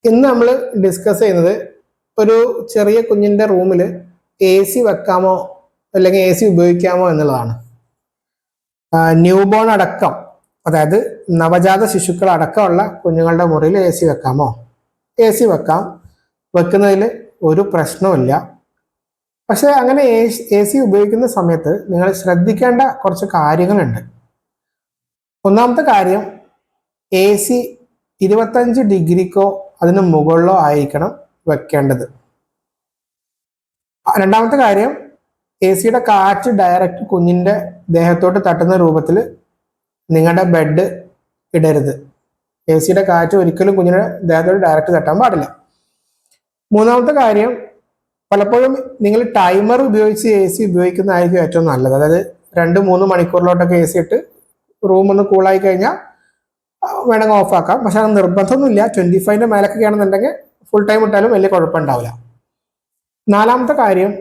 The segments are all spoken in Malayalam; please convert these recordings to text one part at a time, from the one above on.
ഇന്ന് നമ്മൾ ഡിസ്കസ് ചെയ്യുന്നത് ഒരു ചെറിയ കുഞ്ഞിൻ്റെ റൂമിൽ എ സി വെക്കാമോ അല്ലെങ്കിൽ എ സി ഉപയോഗിക്കാമോ എന്നുള്ളതാണ്. ന്യൂബോൺ അടക്കം, അതായത് നവജാത ശിശുക്കൾ അടക്കമുള്ള കുഞ്ഞുങ്ങളുടെ മുറിയിൽ എ സി വെക്കാമോ? എ സി വെക്കാം, വെക്കുന്നതിൽ ഒരു പ്രശ്നവുമില്ല. പക്ഷെ അങ്ങനെ എ സി ഉപയോഗിക്കുന്ന സമയത്ത് നിങ്ങൾ ശ്രദ്ധിക്കേണ്ട കുറച്ച് കാര്യങ്ങളുണ്ട്. ഒന്നാമത്തെ കാര്യം, എ സി 25 ഡിഗ്രിക്കോ അതിന് മുകളിലോ ആയിരിക്കണം വെക്കേണ്ടത്. രണ്ടാമത്തെ കാര്യം, എ സിയുടെ കാറ്റ് ഡയറക്റ്റ് കുഞ്ഞിൻ്റെ ദേഹത്തോട്ട് തട്ടുന്ന രൂപത്തിൽ നിങ്ങളുടെ ബെഡ് ഇടരുത്. എ സിയുടെ കാറ്റ് ഒരിക്കലും കുഞ്ഞിൻ്റെ ദേഹത്തോട്ട് ഡയറക്റ്റ് തട്ടാൻ പാടില്ല. മൂന്നാമത്തെ കാര്യം, പലപ്പോഴും നിങ്ങൾ ടൈമർ ഉപയോഗിച്ച് എ സി ഉപയോഗിക്കുന്നതായിരിക്കും ഏറ്റവും നല്ലത്. അതായത് 2-3 മണിക്കൂറിലോട്ടൊക്കെ എ സി ഇട്ട് റൂം ഒന്ന് കൂളായി കഴിഞ്ഞാൽ വേണമെങ്കിൽ ഓഫ് ആക്കാം. പക്ഷെ അത് നിർബന്ധമൊന്നുമില്ല. 25ന്റെ മേലൊക്കെ ആണെന്നുണ്ടെങ്കിൽ ഫുൾ ടൈം ഇട്ടാലും വലിയ കുഴപ്പമുണ്ടാവില്ല. നാലാമത്തെ കാര്യം,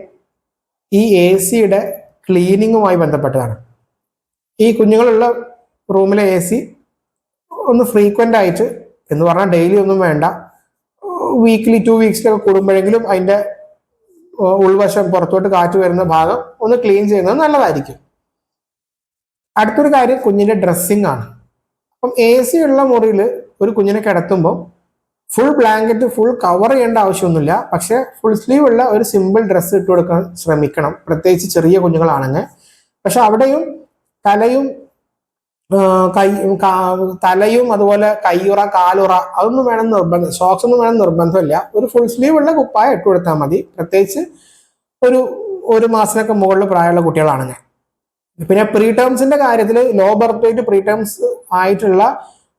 ഈ എ സിയുടെ ക്ലീനിങ്ങുമായി ബന്ധപ്പെട്ടതാണ്. ഈ കുഞ്ഞുങ്ങളുള്ള റൂമിലെ എ സി ഒന്ന് ഫ്രീക്വൻ്റ് ആയിട്ട്, എന്ന് പറഞ്ഞാൽ ഡെയിലി ഒന്നും വേണ്ട, വീക്ക്ലി 2 വീക്സിലൊക്കെ കൂടുമ്പോഴെങ്കിലും അതിൻ്റെ ഉൾവശം പുറത്തോട്ട് കാറ്റ് വരുന്ന ഭാഗം ഒന്ന് ക്ലീൻ ചെയ്യുന്നത് നല്ലതായിരിക്കും. അടുത്തൊരു കാര്യം, കുഞ്ഞിൻ്റെ ഡ്രസ്സിങ് ആണ്. അപ്പം എ സി ഉള്ള മുറിയിൽ ഒരു കുഞ്ഞിനെ കിടത്തുമ്പോൾ ഫുൾ ബ്ലാങ്കറ്റ് ഫുൾ കവർ ചെയ്യേണ്ട ആവശ്യമൊന്നുമില്ല. പക്ഷെ ഫുൾ സ്ലീവ് ഉള്ള ഒരു സിമ്പിൾ ഡ്രസ്സ് ഇട്ട് കൊടുക്കാൻ ശ്രമിക്കണം, പ്രത്യേകിച്ച് ചെറിയ കുഞ്ഞുങ്ങളാണെങ്കിൽ. പക്ഷെ അവിടെയും തലയും അതുപോലെ കയ്യുറ, കാലുറ അതൊന്നും വേണം നിർബന്ധം, ഷോക്സ് ഒന്നും വേണം നിർബന്ധമില്ല. ഒരു ഫുൾ സ്ലീവ് ഉള്ള കുപ്പായ ഇട്ട് കൊടുത്താൽ മതി, പ്രത്യേകിച്ച് ഒരു മാസത്തിനൊക്കെ മുകളിൽ പ്രായമുള്ള കുട്ടികളാണെങ്കിൽ. പിന്നെ പ്രീ ടേംസിന്റെ കാര്യത്തിൽ low birth weight preterms ആയിട്ടുള്ള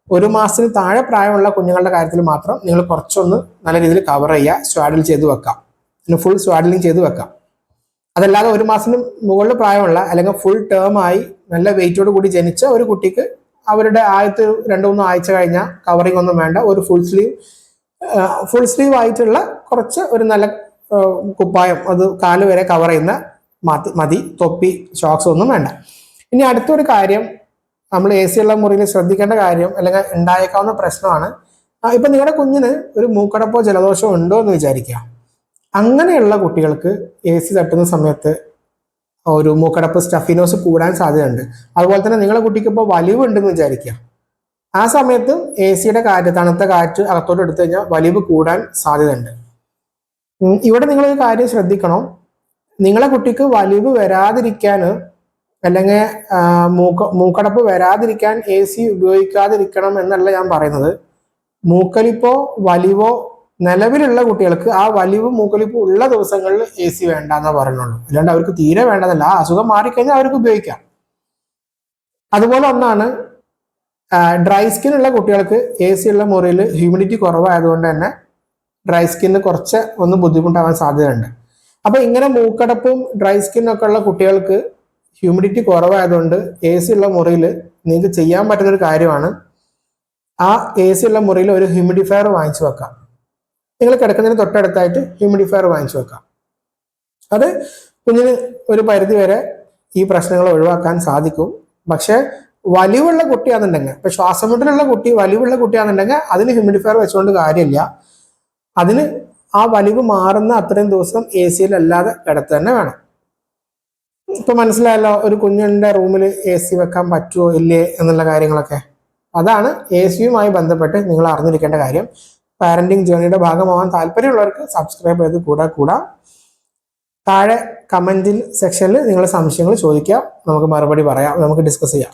1 മാസത്തിന് താഴെ പ്രായമുള്ള കുഞ്ഞുങ്ങളുടെ കാര്യത്തിൽ മാത്രം നിങ്ങൾ കുറച്ചൊന്ന് നല്ല രീതിയിൽ കവർ ചെയ്യുക, സ്വാഡിൽ ചെയ്ത് വെക്കാം, പിന്നെ ഫുൾ സ്വാഡിലിങ് ചെയ്ത് വെക്കാം. അതല്ലാതെ 1 മാസത്തിന് മുകളിൽ പ്രായമുള്ള അല്ലെങ്കിൽ ഫുൾ ടേം ആയി നല്ല വെയിറ്റോട് കൂടി ജനിച്ച ഒരു കുട്ടിക്ക് അവരുടെ ആദ്യത്തെ 2-3 ആഴ്ച കഴിഞ്ഞാൽ കവറിങ് ഒന്നും വേണ്ട. ഒരു ഫുൾ സ്ലീവ് ആയിട്ടുള്ള കുറച്ച് ഒരു നല്ല കുപ്പായം, അത് കാല് വരെ കവർ ചെയ്യുന്ന മതി. തൊപ്പി, ഷോക്സ് ഒന്നും വേണ്ട. ഇനി അടുത്തൊരു കാര്യം, നമ്മൾ എ സി ഉള്ള മുറിയിൽ ശ്രദ്ധിക്കേണ്ട കാര്യം അല്ലെങ്കിൽ ഉണ്ടായേക്കാവുന്ന പ്രശ്നമാണ്, ഇപ്പൊ നിങ്ങളുടെ കുഞ്ഞിന് ഒരു മൂക്കടപ്പോ ജലദോഷമോ ഉണ്ടോ എന്ന് വിചാരിക്കുക. അങ്ങനെയുള്ള കുട്ടികൾക്ക് എ സി തട്ടുന്ന സമയത്ത് ഒരു മൂക്കടപ്പ്, സ്റ്റഫിനോസ് കൂടാൻ സാധ്യതയുണ്ട്. അതുപോലെ തന്നെ നിങ്ങളുടെ കുട്ടിക്ക് ഇപ്പോൾ വലിവ് ഉണ്ടെന്ന് വിചാരിക്കുക. ആ സമയത്ത് എ സിയുടെ കാറ്റ്, തണുത്ത കാറ്റ് അകത്തോട്ട് എടുത്തു കഴിഞ്ഞാൽ വലിവ് കൂടാൻ സാധ്യതയുണ്ട്. ഇവിടെ നിങ്ങളൊരു കാര്യം ശ്രദ്ധിക്കണം, നിങ്ങളെ കുട്ടിക്ക് വലിവ് വരാതിരിക്കാൻ അല്ലെങ്കിൽ മൂക്കടപ്പ് വരാതിരിക്കാൻ എ സി ഉപയോഗിക്കാതിരിക്കണം എന്നല്ല ഞാൻ പറയുന്നത്. മൂക്കലിപ്പോ വലിവോ നിലവിലുള്ള കുട്ടികൾക്ക് ആ വലിവ് മൂക്കലിപ്പ് ഉള്ള ദിവസങ്ങളിൽ എ സി വേണ്ടെന്നേ പറയുന്നുള്ളൂ. അല്ലാണ്ട് അവർക്ക് തീരെ വേണ്ടതല്ല. ആ അസുഖം മാറിക്കഴിഞ്ഞാൽ അവർക്ക് ഉപയോഗിക്കാം. അതുപോലെ ഒന്നാണ്, ഡ്രൈ സ്കിൻ ഉള്ള കുട്ടികൾക്ക് എ സി ഉള്ള മുറിയിൽ ഹ്യൂമിഡിറ്റി കുറവായതുകൊണ്ട് തന്നെ ഡ്രൈ സ്കിന്നിന് കുറച്ച് ഒന്ന് ബുദ്ധിമുട്ടാവാൻ സാധ്യതയുണ്ട്. അപ്പൊ ഇങ്ങനെ മൂക്കടപ്പും ഡ്രൈ സ്കിന്നൊക്കെ ഉള്ള കുട്ടികൾക്ക് ഹ്യൂമിഡിറ്റി കുറവായതുകൊണ്ട് എ സി ഉള്ള മുറിയിൽ നിങ്ങൾക്ക് ചെയ്യാൻ പറ്റുന്നൊരു കാര്യമാണ്, ആ എ സി ഉള്ള മുറിയിൽ ഒരു ഹ്യൂമിഡിഫയർ വാങ്ങിച്ചു വെക്കാം. നിങ്ങൾ കിടക്കുന്നതിന് തൊട്ടടുത്തായിട്ട് ഹ്യൂമിഡിഫയർ വാങ്ങിച്ചു വെക്കാം. അത് കുഞ്ഞിന് ഒരു പരിധി വരെ ഈ പ്രശ്നങ്ങൾ ഒഴിവാക്കാൻ സാധിക്കും. പക്ഷെ വലിവുള്ള കുട്ടിയാണെന്നുണ്ടെങ്കിൽ, ഇപ്പൊ ശ്വാസമുട്ടലുള്ള കുട്ടി വലിവുള്ള കുട്ടിയാണെന്നുണ്ടെങ്കിൽ അതിന് ഹ്യൂമിഡിഫയർ വെച്ചുകൊണ്ട് കാര്യമില്ല. അതിന് ആ വലിവ് മാറുന്ന അത്രയും ദിവസം എ സിയിൽ അല്ലാതെ കിടത്ത് തന്നെ വേണം. ഇപ്പൊ മനസ്സിലായല്ലോ ഒരു കുഞ്ഞിന്റെ റൂമിൽ എ സി വെക്കാൻ പറ്റുമോ ഇല്ലേ എന്നുള്ള കാര്യങ്ങളൊക്കെ. അതാണ് എ സിയുമായി ബന്ധപ്പെട്ട് നിങ്ങൾ അറിഞ്ഞിരിക്കേണ്ട കാര്യം. പാരന്റിങ് ജേർണിയുടെ ഭാഗമാവാൻ താല്പര്യമുള്ളവർക്ക് സബ്സ്ക്രൈബ് ചെയ്ത് കൂടാം. താഴെ കമന്റിൽ സെക്ഷനിൽ നിങ്ങളുടെ സംശയങ്ങൾ ചോദിക്കാം, നമുക്ക് മറുപടി പറയാം, നമുക്ക് ഡിസ്കസ് ചെയ്യാം.